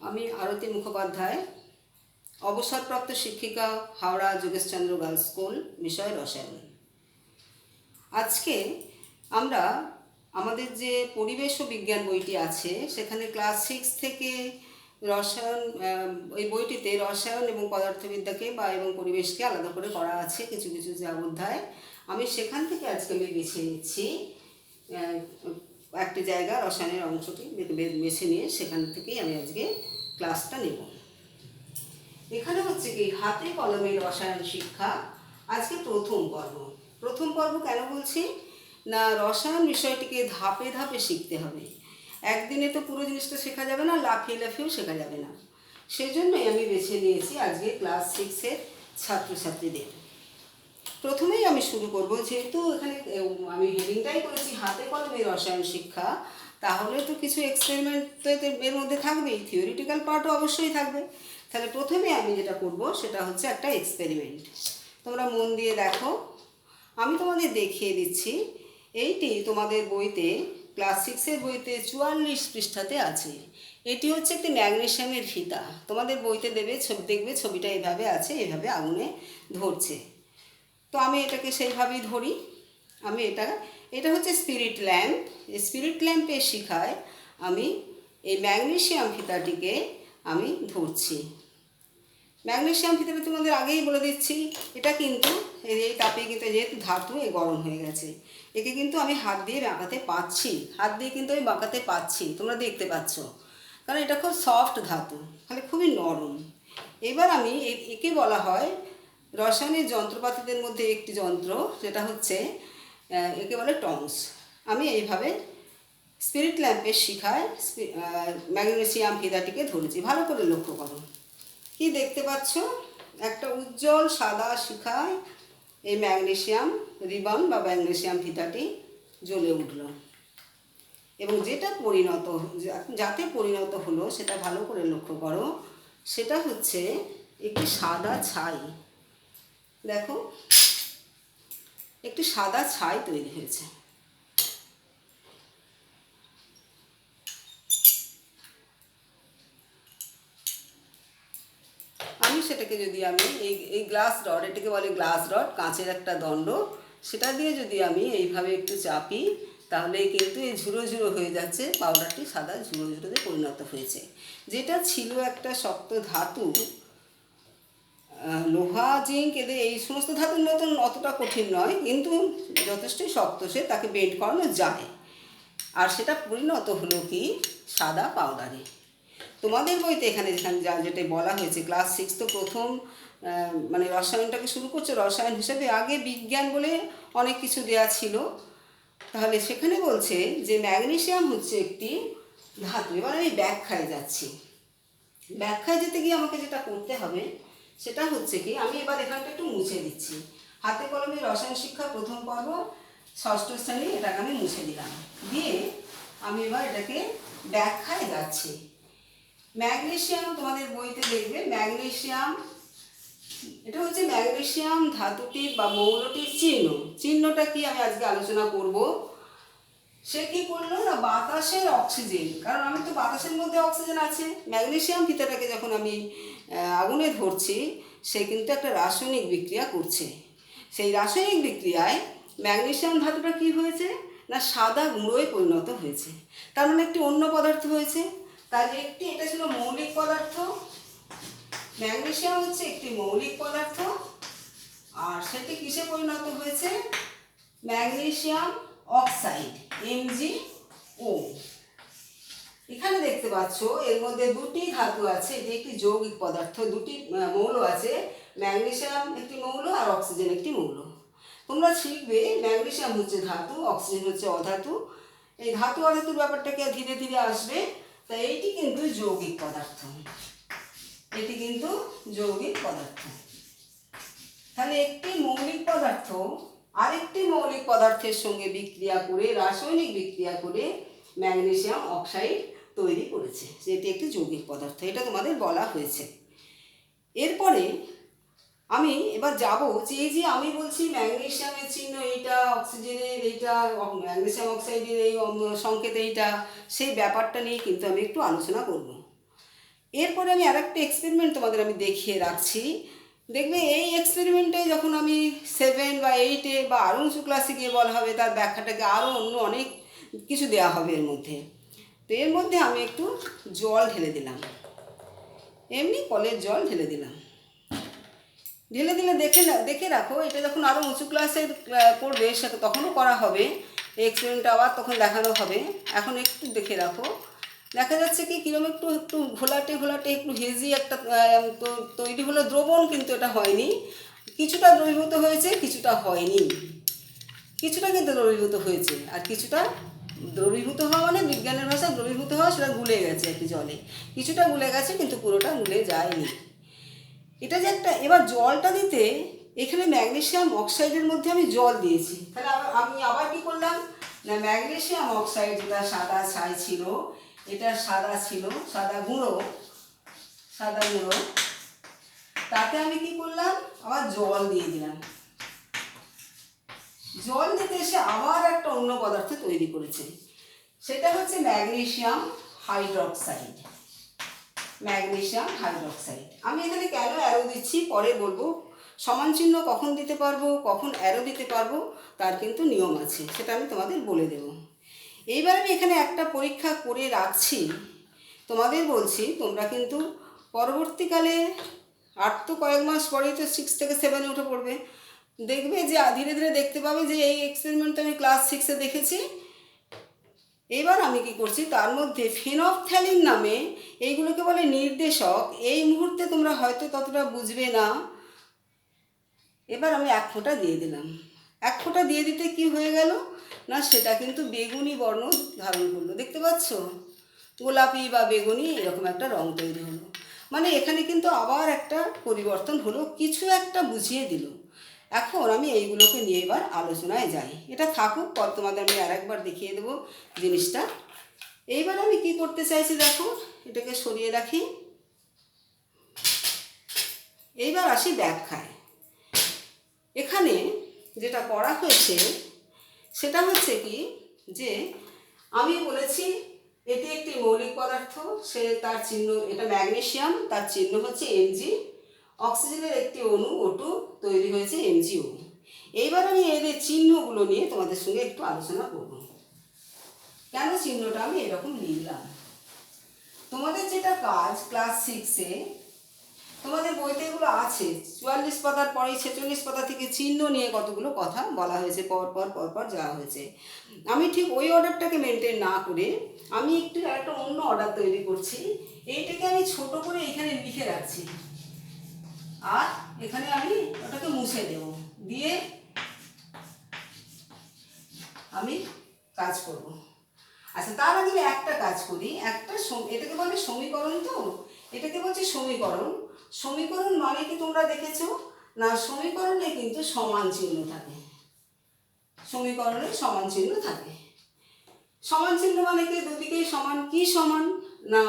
আমি আরতি মুখোপাধ্যায়, অবসরপ্রাপ্ত শিক্ষিকা, হাওড়া যোগেশচন্দ্র গার্লস স্কুল, বিষয় রসায়ন। আজকে আমরা আমাদের যে পরিবেশ ও বিজ্ঞান বইটি আছে সেখানে ক্লাস 6 থেকে রসায়ন, এই বইটিতে রসায়ন এবং পদার্থবিদ্যাকে এবং পরিবেশকে আলাদা করে করা আছে কিছু কিছু যা অধ্যায়। আমি সেখান থেকে আজকে বেছে নিচ্ছি একটি জায়গা, রসায়নের অংশটি বেছে নিয়ে সেখান থেকেই আমি আজকে ক্লাসটা নেব। এখানে হচ্ছে কি হাতে কলমে রসায়ন শিক্ষা, আজকে প্রথম পর্ব কেন বলছি না, রসায়ন বিষয়টিকে ধাপে ধাপে শিখতে হবে। একদিনে তো পুরো জিনিসটা শেখা যাবে না, লাফিয়ে লাফিয়েও শেখা যাবে না। সেজন্যই আমি বেছে নিয়েছি আজকে ক্লাস 6-এর ছাত্রছাত্রীদের। প্রথমেই আমি শুরু করব, যেহেতু এখানে আমি হেডিংটাই করেছি হাতে কলমে রসায়ন শিক্ষা, তাহলে তো কিছু এক্সপেরিমেন্ট তো এর মধ্যে থাকবেই, থিওরিটিক্যাল পার্টও অবশ্যই থাকবে। তাহলে প্রথমে আমি যেটা করব সেটা হচ্ছে একটা এক্সপেরিমেন্ট। তোমরা মন দিয়ে দেখো, আমি তোমাদের দেখিয়ে দিচ্ছি। এইটি তোমাদের বইতে, ক্লাস 6-এর বইতে 44 পৃষ্ঠাতে আছে। এটি হচ্ছে একটি ম্যাগনেসিয়ামের ফিতা। তোমাদের বইতে দেখবে ছবিটা এইভাবে আছে, এইভাবে আগুনে ধরছে। তো আমি এটাকে সেইভাবেই ধরি। আমি এটা হচ্ছে স্পিরিট ল্যাম্প। স্পিরিট ল্যাম্পের শিখায় আমি এই ম্যাগনেসিয়াম ফিতাটিকে আমি ধরছি। ম্যাগনেসিয়াম ফিতাটা তোমাদের আগেই বলে দিচ্ছি, এটা কিন্তু এই তাপে কিন্তু যেহেতু ধাতু গরম হয়ে গেছে, একে কিন্তু আমি হাত দিয়ে কিন্তু আমি বাঁকাতে পাচ্ছি, তোমরা দেখতে পাচ্ছ, কারণ এটা খুব সফট ধাতু, মানে খুবই নরম। এবার আমি একে বলা হয় রসায়নের যন্ত্রপাতিদের মধ্যে একটি যন্ত্র, যেটা হচ্ছে একে বলে টংস। আমি এইভাবে স্পিরিট ল্যাম্পের শিখায় ম্যাগনেসিয়াম ফিতাটিকে ধরেছি। ভালো করে লক্ষ্য করো, কি দেখতে পাচ্ছ? একটা উজ্জ্বল সাদা শিখায় এই ম্যাগনেসিয়াম রিবন বা ম্যাগনেসিয়াম ফিতাটি জ্বলে উঠল, এবং যাতে পরিণত হলো সেটা ভালো করে লক্ষ্য করো। সেটা হচ্ছে একটি সাদা ছাই। দেখো, একটি সাদা ছাই তৈরি হয়েছে। সেটাকে যদি আমি এই গ্লাস রড, এটাকে বলে গ্লাস রড, কাঁচের একটা দণ্ড, সেটা দিয়ে যদি আমি এইভাবে একটু চাপি, তাহলে কিন্তু এই ঝুড়ো ঝুড়ো হয়ে যাচ্ছে, পাউডারটি সাদা ঝুড়ো ঝুড়োতে পরিণত হয়েছে। যেটা ছিল একটা শক্ত ধাতু, লোহা, জিঙ্ক, এদের এই সমস্ত ধাতুর মতন অতটা কঠিন নয়, কিন্তু যথেষ্টই শক্ত, তাকে বেন্ড করানো যায়। আর সেটা পরিণত হলো কি সাদা পাউডারে। তোমাদের বইতে এখানে যেটা বলা হয়েছে, ক্লাস 6 তো প্রথম মানে রসায়নটাকে শুরু করছে রসায়ন হিসেবে, আগে বিজ্ঞান বলে অনেক কিছু দেয়া ছিল। তাহলে সেখানে বলছে যে ম্যাগনেসিয়াম হচ্ছে একটি ধাতু। এবার আমি ব্যাখ্যায় যাচ্ছি। ব্যাখ্যায় যেতে গিয়ে আমাকে যেটা করতে হবে সেটা হচ্ছে কি, আমি এবার এখানটা একটু মুছে দিচ্ছি। হাতে কলমে রসায়ন শিক্ষা প্রথম পর্ব, 6ষ্ঠ শ্রেণী, এটাকে আমি মুছে দিলাম। দিয়ে আমি এবার এটাকে ব্যাখ্যায় যাচ্ছি। ম্যাগনেসিয়াম তোমাদের বইতে দেখবে ম্যাগনেসিয়াম, এটা হচ্ছে ম্যাগনেসিয়াম ধাতুটির বা মৌলটির চিহ্নটা কি আমি আজকে আলোচনা করব। সে কি করলো না, বাতাসের অক্সিজেন, কারণ আমি তো বাতাসের মধ্যে অক্সিজেন আছে। ম্যাগনেসিয়াম ফিতাটাকে যখন আমি আগুনে ধরছি, সে কিন্তু একটা রাসায়নিক বিক্রিয়া করছে। সেই রাসায়নিক বিক্রিয়ায় ম্যাগনেসিয়াম ধাতুটা কি হয়েছে না, সাদা গুঁড়োয় পরিণত হয়েছে। তার মানে একটি অন্য পদার্থ হয়েছে। তার এটা ছিল মৌলিক পদার্থ, ম্যাগনেসিয়াম হচ্ছে একটি মৌলিক পদার্থ, আর সেটি কিসে পরিণত হয়েছে, ম্যাগনেসিয়াম অক্সাইড, MgO। এখানে দেখতে পাচ্ছ এর মধ্যে দুটি ধাতু আছে, এটি একটি যৌগিক পদার্থ, দুটি মৌল আছে, ম্যাগনেসিয়াম একটি মৌল আর অক্সিজেন একটি মৌল। তোমরা শিখবে ম্যাগনেসিয়াম হচ্ছে ধাতু, অক্সিজেন হচ্ছে অধাতু। এই ধাতু অধাতুর ব্যাপারটাকে ধীরে ধীরে আসবে। তাই এইটি কিন্তু যৌগিক পদার্থ, তাহলে একটি মৌলিক পদার্থ আরেকটি মৌলিক পদার্থের সঙ্গে বিক্রিয়া করে, রাসায়নিক বিক্রিয়া করে ম্যাগনেসিয়াম অক্সাইড তৈরি করেছে, যেটি একটি যৌগিক পদার্থ, এটা তোমাদের বলা হয়েছে। এরপরে আমি এবার যাব যে আমি বলছি ম্যাগনেসিয়ামের চিহ্ন এইটা, অক্সিজেনের এইটা, ম্যাগনেসিয়াম অক্সাইডের এই সংকেত এইটা, সেই ব্যাপারটা নিয়ে কিন্তু আমি একটু আলোচনা করব। এরপরে আমি আরেকটা এক্সপেরিমেন্ট তোমাদের আমি দেখিয়ে রাখছি। দেখবে এই এক্সপেরিমেন্টে যখন আমি 7 বা 8-এ বা আরও উঁচু ক্লাসে গিয়ে বলা হবে, তার ব্যাখ্যাটাকে আরও অন্য অনেক কিছু দেওয়া হবে এর মধ্যে। তো এর মধ্যে আমি একটু জল ঢেলে দিলাম, এমনি কলের জল ঢেলে দিলাম। ঢেলে দিলে দেখে রাখো, এটা যখন আরও উঁচু ক্লাসে করবে সে তখনও করা হবে এই এক্সপেরিমেন্টটা, আবার তখন দেখানো হবে। এখন একটু দেখে রাখো, দেখা যাচ্ছে কি কীরকম একটু একটু ঘোলাটে ঘোলাটে একটু হেজি একটা তৈরি হলো দ্রবণ, কিন্তু এটা হয়নি। কিছুটা দ্রবীভূত হয়েছে, কিছুটা হয়নি। কিছুটা কিন্তু দ্রবীভূত হয়েছে, আর কিছুটা দ্রবীভূত হওয়া মানে বিজ্ঞানের ভাষায় দ্রবীভূত হওয়া, সেটা গুলে গেছে আর কি জলে। কিছুটা গুলে গেছে কিন্তু পুরোটা গুলে যায়নি। এটা যে একটা, এবার জলটা দিতে এখানে ম্যাগনেসিয়াম অক্সাইডের মধ্যে আমি জল দিয়েছি। তাহলে আমি আবার কি করলাম না, ম্যাগনেসিয়াম অক্সাইড যেটা সাদা ছাই ছিল, এটা সাদা ছিল, সাদা গুঁড়ো, তাতে আমি কি করলাম, আবার জল দিয়ে দিলাম। জল দিতে এসে আবার একটা অন্য পদার্থ তৈরি করেছে, সেটা হচ্ছে ম্যাগনেসিয়াম হাইড্রক্সাইড। আমি এখানে কেন অ্যারো দিচ্ছি পরে বলবো। সমান চিহ্ন কখন দিতে পারবো, কখন অ্যারো দিতে পারবো, তার কিন্তু নিয়ম আছে, সেটা আমি তোমাদের বলে দেব। এইবার আমি এখানে একটা পরীক্ষা করে রাখছি, তোমাদের বলছি তোমরা কিন্তু পরবর্তীকালে আর তো কয়েক মাস পরেই তো 6 থেকে 7-এ উঠে পড়বে, দেখবে যে ধীরে ধীরে দেখতে পাবে যে এই এক্সপেরিমেন্ট আমি ক্লাস 6-এ দেখেছি। এবার আমি কি করছি, তার মধ্যে ফেনফথ্যালিন নামে এইগুলোকে বলে নির্দেশক। এই মুহূর্তে তোমরা হয়তো ততটা বুঝবে না। এবার আমি 1 ফোঁটা দিয়ে দিলাম। 1 ফোঁটা দিয়ে দিতে কি হয়ে গেল না, সেটা কিন্তু বেগুনি বর্ণ ধারণ করলো, দেখতে পাচ্ছ, গোলাপি বা বেগুনি এরকম একটা রং তৈরি হলো। মানে এখানে কিন্তু আবার একটা পরিবর্তন হলো, কিছু একটা বুঝিয়ে দিল। এখন আমি এইগুলোকে নিয়ে এবার আলোচনায় যাই। এটা থাকুক, পর তোমাদের আমি আরেকবার দেখিয়ে দেবো জিনিসটা। এইবার আমি কি করতে চাইছি দেখো, এটাকে সরিয়ে রাখি। এইবার আসি ব্যাখ্যায়। এখানে যেটা করা হয়েছে সেটা হচ্ছে কি, যে আমি বলেছি এটি একটি মৌলিক পদার্থ, সে তার চিহ্ন, এটা ম্যাগনেসিয়াম, তার চিহ্ন হচ্ছে Mg। অক্সিজেনের একটি অণু O2 তৈরি হয়েছে MgO। এইবার আমি এদের চিহ্নগুলো নিয়ে তোমাদের সঙ্গে একটু আলোচনা করব। কেন চিহ্নটা আমি এরকম লিখলাম। তোমাদের যেটা কাজ ক্লাস 6-এ তোমাদের বইতে এগুলো আছে, 44 পাতার পরে 46 পাতা থেকে চিহ্ন নিয়ে কতগুলো কথা বলা হয়েছে, পরপর যাওয়া হয়েছে। আমি ঠিক ওই অর্ডারটাকে মেনটেন না করে আমি একটা অন্য অর্ডার তৈরি করছি। এইটাকে আমি ছোট করে এখানে লিখে রাখছি, আর এখানে আমি ওটাকে মুছে দেব, দিয়ে আমি কাজ করব। আচ্ছা, তার আগে আমি একটা কাজ করি, এটাকে বলে সমীকরণ, তো এটাকে বলছি সমীকরণ। সমীকরণ মানে কি তোমরা দেখেছো না, সমীকরণে কিন্তু সমান চিহ্ন থাকে, সমীকরণে সমান চিহ্ন থাকে। সমান চিহ্ন মানে কি, দুদিকেই সমান। কি সমান না,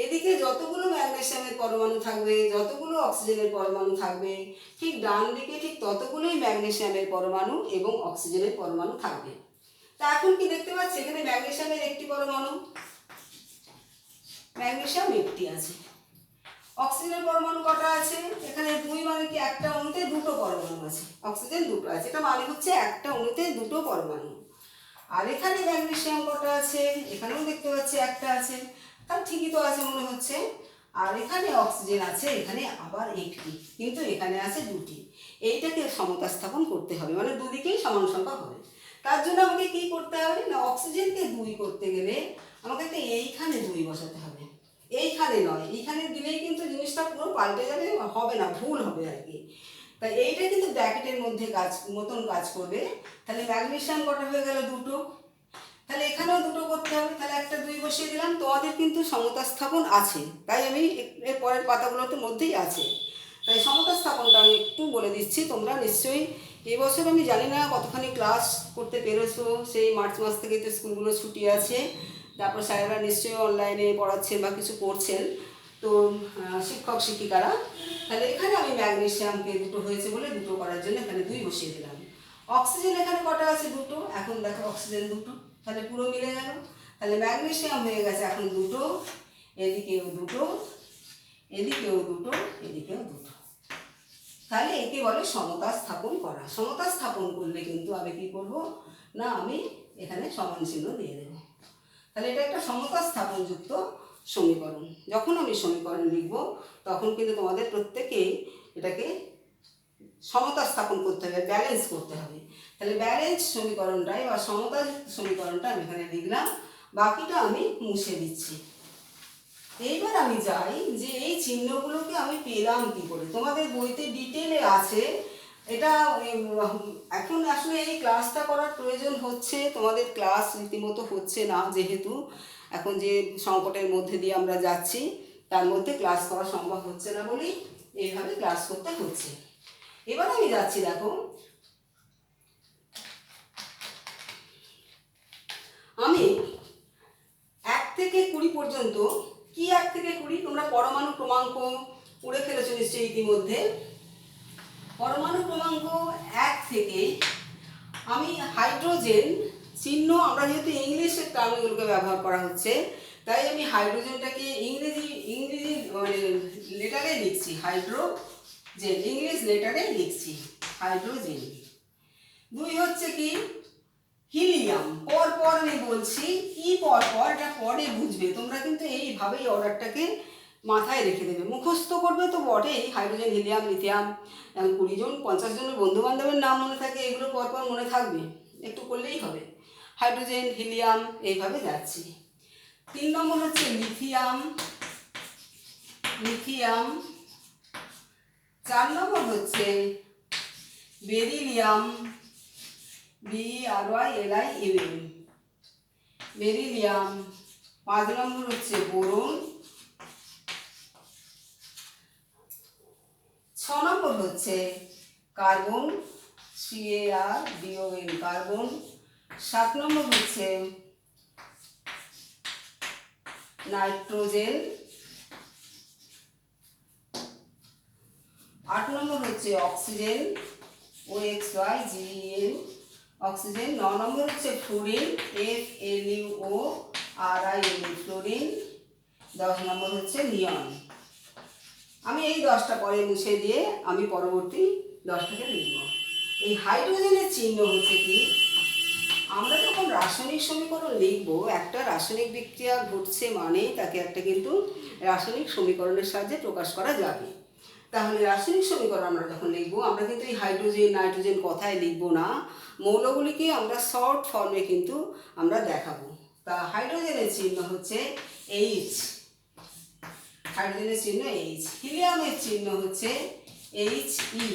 এদিকে যতগুলো ম্যাগনেসিয়ামের পরমাণু থাকবে, যতগুলো অক্সিজেনের পরমাণু থাকবে, ঠিক ডান দিকে ঠিক ততগুলোই ম্যাগনেসিয়ামের পরমাণু এবং অক্সিজেনের পরমাণু থাকবে। তা এখন কি দেখতে পাচ্ছি, এখানে ম্যাগনেসিয়ামের একটি পরমাণু, ম্যাগনেসিয়াম একটি আছে। অক্সিজেনের পরমাণু কটা আছে, এখানে 2 মানে কি একটা অণুতে দুটো পরমাণু আছে, অক্সিজেন দুটো আছে, এটা মানে হচ্ছে একটা অণুতে দুটো পরমাণু। আর এখানে ম্যাগনেসিয়াম কটা আছে, এখানেও দেখতে পাচ্ছি একটা আছে, তার ঠিকই তো আছে মনে হচ্ছে। আর এখানে অক্সিজেন আছে, এখানে আবার একটি, কিন্তু এখানে আছে দুটি। এইটাকে সমতা স্থাপন করতে হবে, মানে দুদিকেই সমান সংখ্যা হবে। তার জন্য আমাকে কি করতে হবে না, অক্সিজেনকে 2 করতে গেলে আমাকে একটা এইখানে 2 বসাতে হবে, এইখানে নয়। এইখানে দিলেই কিন্তু জিনিসটা পুরো পাল্টে যাবে, হবে না, ভুল হবে আর কি। তাই এইটা কিন্তু ব্র্যাকেটের মধ্যে কাজ করবে। তাহলে ম্যাগনেসিয়াম কটা হয়ে গেল, দুটো। তাহলে এখানেও দুটো করতে হবে, তাহলে একটা 2 বসিয়ে দিলাম। তোমাদের কিন্তু সমতা স্থাপন আছে, তাই আমি এর পরের পাতাগুলোতে মধ্যেই আছে, তাই সমতা স্থাপনটা আমি একটু বলে দিচ্ছি। তোমরা নিশ্চয়ই এবছর আমি জানি না কতখানি ক্লাস করতে পেরেছো, সেই মার্চ মাস থেকে তো স্কুলগুলো ছুটি আছে, তারপর স্যারেরা নিশ্চয়ই অনলাইনে পড়াচ্ছেন বা কিছু করছেন, তো শিক্ষক শিক্ষিকারা। তাহলে এখানে আমি ম্যাগনেসিয়ামকে দুটো হয়েছে বলে দুটো করার জন্য এখানে 2 বসিয়ে দিলাম। অক্সিজেন এখানে কটা আছে, দুটো। এখন দেখো অক্সিজেন দুটো, তাহলে পুরো মিলে গেল। তাহলে ম্যাগনেসিয়াম হয়ে গেছে এখন দুটো, এদিকেও দুটো, এদিকেও দুটো, এদিকেও দুটো। তাহলে একে বলে সমতা স্থাপন করা। সমতা স্থাপন করলে কিন্তু আমি কি করব না, আমি এখানে সমান চিহ্ন দিয়ে দেব। তাহলে এটা একটা সমতা স্থাপনযুক্ত সমীকরণ। যখন আমি সমীকরণ লিখব তখন কিন্তু তোমাদের প্রত্যেকেই এটাকে সমতা স্থাপন করতে হবে, ব্যালেন্স করতে হবে। তাহলে ব্যালেন্স সমীকরণটাই বা সমতা সমীকরণটা আমি এখানে লিখলাম, বাকিটা আমি মুছে দিচ্ছি। এইবার আমি যাই যে এই চিহ্নগুলোকে আমি পেলাম কী করে। তোমাদের বইতে ডিটেলে আছে এটা। এখন আসলে এই ক্লাসটা করার প্রয়োজন হচ্ছে, তোমাদের ক্লাস রীতিমতো হচ্ছে না, যেহেতু এখন যে সংকটের মধ্যে দিয়ে আমরা যাচ্ছি তার মধ্যে ক্লাস করা সম্ভব হচ্ছে না বলেই এইভাবে ক্লাস করতে হচ্ছে। এবার আমি যাচ্ছি, দেখো আমি 1 থেকে 20 পর্যন্ত, কি 1 থেকে 20 তোমরা পরমাণু ক্রমাঙ্ক পড়ে ফেলেছো নিশ্চয়ই ইতিমধ্যে। পরমাণু ক্রমাঙ্ক 1 থেকে আমি হাইড্রোজেন চিহ্ন, আমরা যেহেতু ইংলিশের টার্মগুলোকে ব্যবহার করা হচ্ছে তাই আমি হাইড্রোজেনটাকে ইংরেজি মানে লেটারে লিখছি, হাইড্রোজেন ইংলিশ লেটারে লিখছি হাইড্রোজেন। 2 হচ্ছে কি হিলিয়াম। পর আমি বলছি কি পর এটা পরে বুঝবে তোমরা, কিন্তু এইভাবেই অর্ডারটাকে মাথায় রেখে দেবে, মুখস্থ করবে তো বটেই। হাইড্রোজেন, হিলিয়াম, লিথিয়াম, 20 জন 50 জনের বন্ধু বান্ধবের নাম মনে থাকে, এগুলো পর মনে থাকবে, একটু করলেই হবে। হাইড্রোজেন, হিলিয়াম এইভাবে যাচ্ছি। 3 নম্বর হচ্ছে লিথিয়াম। 4 নম্বর হচ্ছে বেরিলিয়াম, BRYLIUM, বেরিলিয়াম। 5 নম্বর হচ্ছে বোরন। 6 নম্বর হচ্ছে কার্বন, CARBON, কার্বন। 7 নম্বর হচ্ছে নাইট্রোজেন। 8 নম্বর হচ্ছে অক্সিজেন, OXYGEN, অক্সিজেন। 9 নম্বর হচ্ছে ফ্লুরিন, FLUORIN, ফ্লুরিন। 10 নম্বর হচ্ছে নিয়ন। আমি এই 10টা পরে মুছে দিয়ে আমি পরবর্তী 10টাকে লিখব। এই হাইড্রোজেনের চিহ্ন হচ্ছে কি, আমরা যখন রাসায়নিক সমীকরণ লিখব, একটা রাসায়নিক বিক্রিয়া ঘটছে মানে তাকে একটা কিন্তু রাসায়নিক সমীকরণের সাহায্যে প্রকাশ করা যাবে। তাহলে রাসায়নিক সমীকরণ আমরা যখন লিখব, আমরা কিন্তু এই হাইড্রোজেন, নাইট্রোজেন কথায় লিখব না, মৌলগুলিকে আমরা শর্ট ফর্মে কিন্তু আমরা দেখাবো। তা হাইড্রোজেনের চিহ্ন হচ্ছে H, হাইড্রোজেনের চিহ্ন H। হিলিয়ামের চিহ্ন হচ্ছে HE।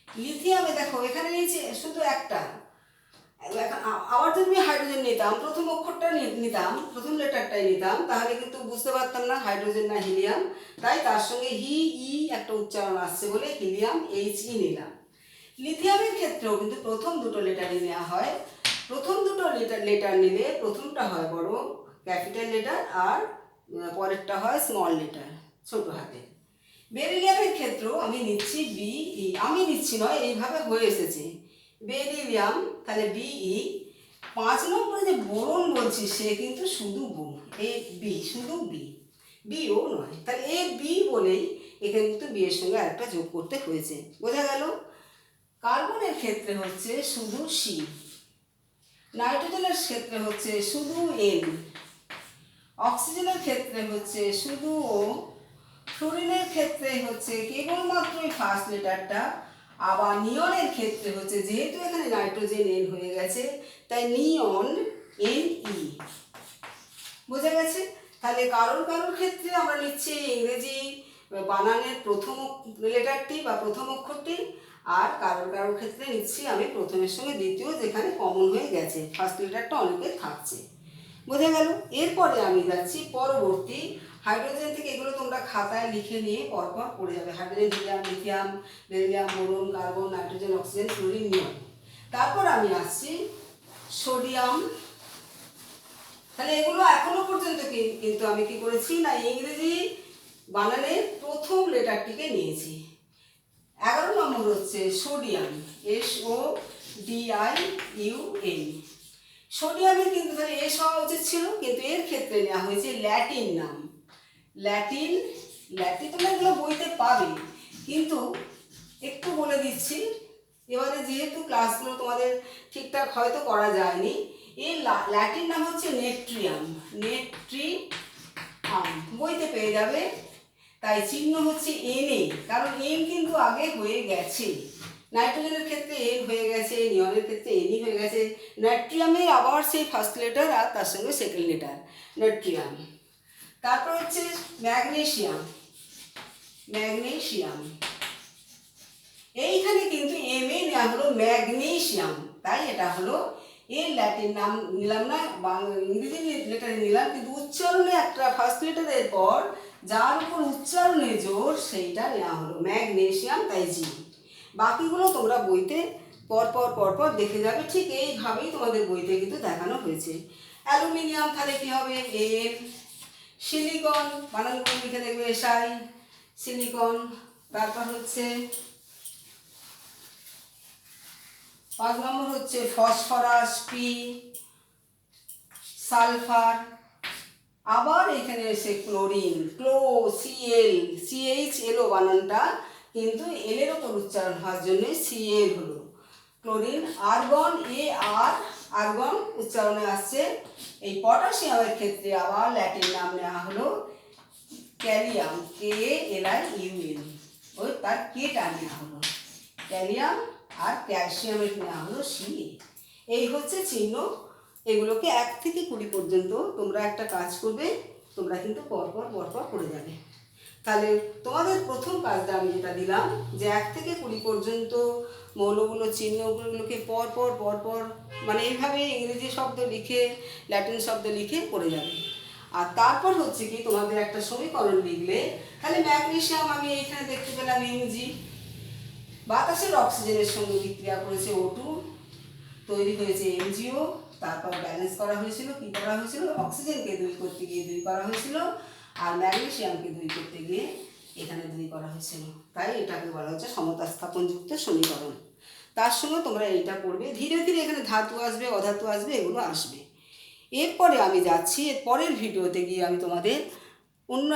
লিথিয়ামে দেখো এখানে নিচে শুধু একটা, আবার যদি হাইড্রোজেন নিতাম, প্রথম অক্ষরটা নিতাম, প্রথম লেটারটাই নিতাম, তাহলে কিন্তু বুঝতে পারতাম না হাইড্রোজেন না হিলিয়াম। তাই তার সঙ্গে একটা উচ্চারণ আসছে বলে হিলিয়াম HE নিলাম। লিথিয়ামের ক্ষেত্রেও কিন্তু প্রথম দুটো লেটারই নেওয়া হয়। প্রথম দুটো লেটার নিলে প্রথমটা হয় বড় ক্যাপিটাল লেটার আর পরেরটা হয় স্মল লেটার ছোট হাতের। বেরিলিয়ামের ক্ষেত্রেও আমি নিচ্ছি BE, আমি নিচ্ছি নয়, এইভাবে হয়ে এসেছে বেরিলিয়াম, তাহলে BE। 5 নম্বরে যে বোরন বলছি সে কিন্তু শুধু B, শুধু BO নয়, তাহলে B বলেই এখানে কিন্তু B এর সঙ্গে আরেকটা যোগ করতে হয়েছে, বোঝা গেল। কার্বনের ক্ষেত্রে হচ্ছে শুধু C, নাইট্রোজেনের ক্ষেত্রে হচ্ছে শুধু N, অক্সিজেনের ক্ষেত্রে হচ্ছে শুধু O, ফ্লুরিনের ক্ষেত্রে হচ্ছে কেবলমাত্র ফার্স্ট লেটারটা। আবার নিয়নের ক্ষেত্রে হচ্ছে যেহেতু এখানে নাইট্রোজেন N হয়ে গেছে তাই নিয়ন NE, বোঝা গেছে। তাহলে কারোর ক্ষেত্রে আমরা নিচ্ছি ইংরেজি বানানের প্রথম লেটারটি বা প্রথম অক্ষরটি, আর কারোর ক্ষেত্রে নিচ্ছি আমি প্রথমের সঙ্গে দ্বিতীয়, যেখানে কমন হয়ে গেছে, ফার্স্ট লেটারটা অনেকের থাকছে, বোঝা গেল। এরপরে আমি যাচ্ছি পরবর্তী হাইড্রোজেন থেকে, এগুলো তোমরা খাতায় লিখে নিয়ে পরপর পড়ে যাবে। Hydrogen, helium, lithium, beryllium, boron, carbon, nitrogen, oxygen, fluorine, neon. তারপর আমি আসছি সোডিয়াম। তাহলে এগুলো এখনো পর্যন্ত কিন্তু আমি কি করেছি না, ইংরেজি বানানের প্রথম লেটারটিকে নিয়েছি। 11 নম্বর হচ্ছে সোডিয়াম, SODIUM। সোডিয়ামের কিন্তু তাহলে S হওয়া উচিত ছিল, কিন্তু এর ক্ষেত্রে নেওয়া হয়েছে ল্যাটিন নাম, ল্যাটিন ল্যাটিন এগুলো বইতে পাবে, কিন্তু একটু বলে দিচ্ছি। এবারে যেহেতু ক্লাসগুলো তোমাদের ঠিকঠাক হয়তো করা যায়নি, এর ল্যাটিন নাম হচ্ছে নেট্রিয়াম। বইতে পেয়ে যাবে। তাই চিহ্ন হচ্ছে Na, কারণ এন কিন্তু আগে হয়ে গেছে। নাইট্রোজেনের ক্ষেত্রে এন হয়ে গেছে, নিয়নের ক্ষেত্রে এনই হয়ে গেছে। নাইট্রিয়ামে আবার সেই ফার্স্ট লেটার আর তার সঙ্গে সেকেন্ড লেটার, নাইট্রিয়াম। তারপর হচ্ছে ম্যাগনেসিয়াম। এইখানে কিন্তু এম এ নেওয়া হলো ম্যাগনেসিয়াম, তাই এটা হলো এর ল্যাটিন নাম নিলাম না, ইংরেজি লেটারে নিলাম, কিন্তু উচ্চারণে একটা ফার্স্ট লেটারের পর যার উপর উচ্চারণে জোর সেইটা নেওয়া হলো ম্যাগনেসিয়াম, তাই জি। বাকিগুলো তোমরা বইতে পরপর দেখে যাবে, ঠিক এইভাবেই তোমাদের বইতে কিন্তু দেখানো হয়েছে। অ্যালুমিনিয়াম তাহলে কী হবে, এম। সিলিকন বানানগুলো লিখে দেখবে, এসআই, সিলিকন। তারপর হচ্ছে 5 নম্বর হচ্ছে ফসফরাস, পি। সালফার, আবার এখানে এসে ক্লোরিন, CHLO বানানটা কিন্তু এলের ওপর উচ্চারণ হওয়ার জন্য Cl হলো ক্লোরিন। আর্গন, আর্গন উচ্চারণে আসছে। এই পটাশিয়ামের ক্ষেত্রে আবার ল্যাটিন নাম নেওয়া হলো ক্যালিয়াম, KALIUM, ওই তার কেটা নেওয়া হলো ক্যালিয়াম। আর ক্যালসিয়ামের নেওয়া হলো Ca। এই হচ্ছে চিহ্ন। এগুলোকে 1 থেকে 20 পর্যন্ত তোমরা একটা কাজ করবে, তোমরা কিন্তু পরপর করে যাবে। তাহলে তোমাদের প্রথম কাজটা আমি যেটা দিলাম, যে 1 থেকে 20 পর্যন্ত মৌলগুলো চিহ্নগুলোকে পরপর মানে এইভাবে ইংরেজি শব্দ লিখে ল্যাটিন শব্দ লিখে করে যাবে। আর তারপর হচ্ছে কি, তোমাদের একটা সমীকরণ লিখলে, তাহলে ম্যাগনেসিয়াম আমি এইখানে দেখতে পেলাম Mg, বাতাসের অক্সিজেনের সঙ্গে বিক্রিয়া করেছে O2, তৈরি হয়েছে MgO। তারপর ব্যালেন্স করা হয়েছিল, কী করা হয়েছিল, অক্সিজেনকে 2 করতে গিয়ে 2 করা হয়েছিল, আর ম্যাগনেসিয়ামকে 2 করতে গিয়ে এখানে 2 করা হয়েছিল। তাই এটাকে বলা হচ্ছে সমতা স্থাপনযুক্ত সমীকরণ। তার সঙ্গে তোমরা এইটা করবে, ধীরে ধীরে এখানে ধাতু আসবে, অধাতু আসবে, এগুলো আসবে। এরপরে আমি যাচ্ছি, এর পরের ভিডিওতে গিয়ে আমি তোমাদের অন্য